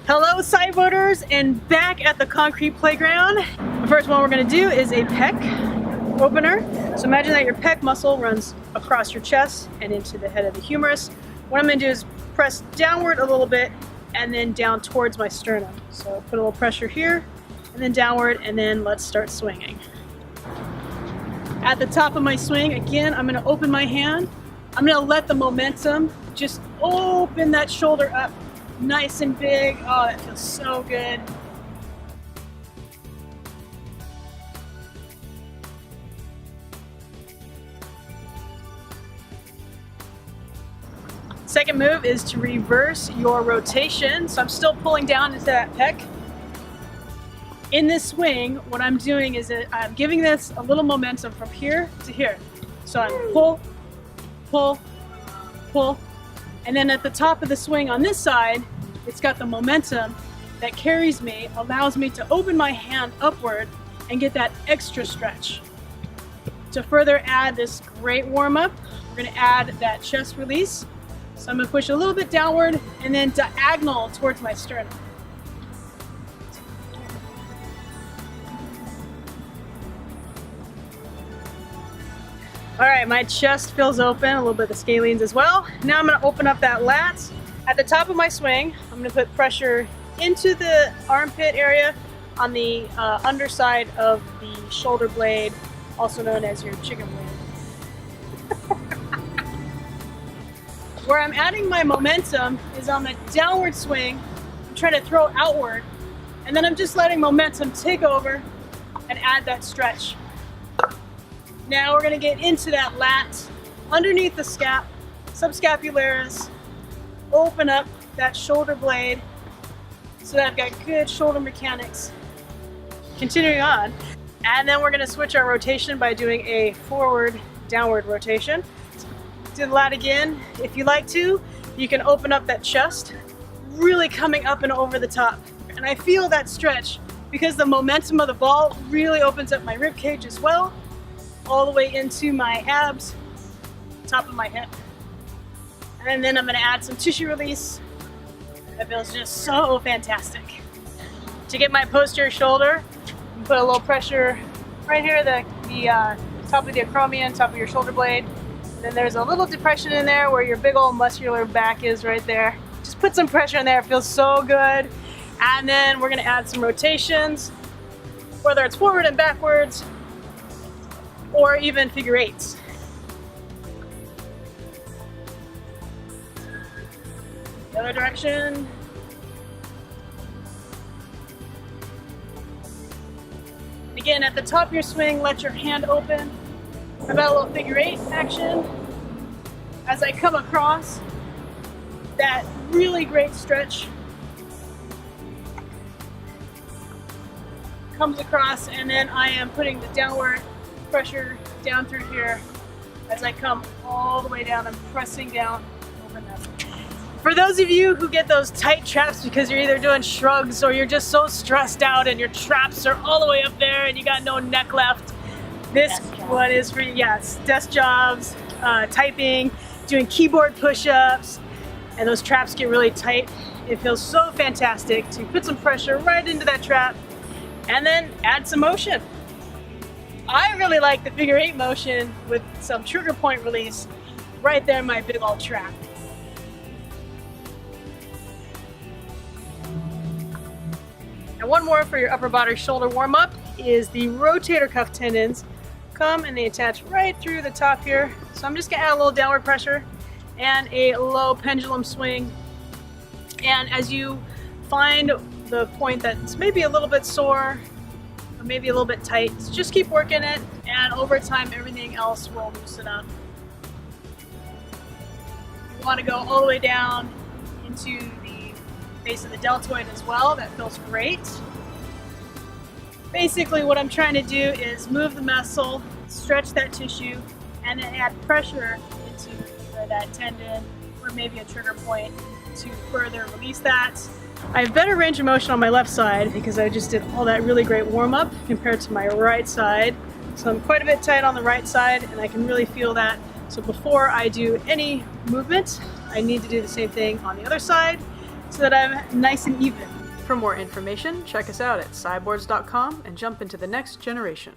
Hello sideboarders, and back at the concrete playground. The first one we're going to do is a pec opener. So imagine that your pec muscle runs across your chest and into the head of the humerus. What I'm going to do is press downward a little bit and then down towards my sternum. So put a little pressure here and then downward, and then let's start swinging. At the top of my swing, again, I'm going to open my hand. I'm going to let the momentum just open that shoulder up nice and big. Oh, that feels so good. Second move is to reverse your rotation. So I'm still pulling down into that pec. In this swing, what I'm doing is that I'm giving this a little momentum from here to here. So I'm pull, pull, pull. And then at the top of the swing on this side, it's got the momentum that carries me, allows me to open my hand upward and get that extra stretch. To further add this great warm-up, we're going to add that chest release. So I'm going to push a little bit downward and then diagonal towards my sternum. All right, my chest feels open, a little bit of the scalenes as well. Now I'm going to open up that lat. At the top of my swing, I'm going to put pressure into the armpit area on the underside of the shoulder blade, also known as your chicken blade. Where I'm adding my momentum is on the downward swing. I'm trying to throw outward, and then I'm just letting momentum take over and add that stretch. Now we're going to get into that lat, underneath the scap, subscapularis, open up that shoulder blade so that I've got good shoulder mechanics. Continuing on, and then we're going to switch our rotation by doing a forward downward rotation. Do the lat again. If you like to, you can open up that chest, really coming up and over the top. And I feel that stretch because the momentum of the ball really opens up my rib cage as well, all the way into my abs, top of my hip. And then I'm going to add some tissue release. That feels just so fantastic. To get my posterior shoulder, put a little pressure right here, the top of the acromion, top of your shoulder blade. And then there's a little depression in there where your big old muscular back is right there. Just put some pressure in there, it feels so good. And then we're going to add some rotations, whether it's forward and backwards, or even figure eights. The other direction. Again, at the top of your swing, let your hand open. About a little figure eight action. As I come across that really great stretch, comes across, and then I am putting the downward pressure down through here as I come all the way down. I'm pressing down over them. For those of you who get those tight traps because you're either doing shrugs or you're just so stressed out and your traps are all the way up there and you got no neck left, this one is for you. Yes, desk jobs, typing, doing keyboard push-ups, and those traps get really tight. It feels so fantastic to put some pressure right into that trap and then add some motion. I really like the figure eight motion with some trigger point release right there in my big old trap. And one more for your upper body shoulder warm up is the rotator cuff tendons. Come and they attach right through the top here. So I'm just gonna add a little downward pressure and a low pendulum swing. And as you find the point that's maybe a little bit sore, or maybe a little bit tight, just keep working it, and over time everything else will loosen up. You want to go all the way down into the base of the deltoid as well. That feels great. Basically what I'm trying to do is move the muscle, stretch that tissue, and then add pressure into that tendon or maybe a trigger point to further release that. I have better range of motion on my left side because I just did all that really great warm-up compared to my right side. So I'm quite a bit tight on the right side and I can really feel that. So before I do any movement, I need to do the same thing on the other side so that I'm nice and even. For more information, check us out at cyboards.com and jump into the next generation.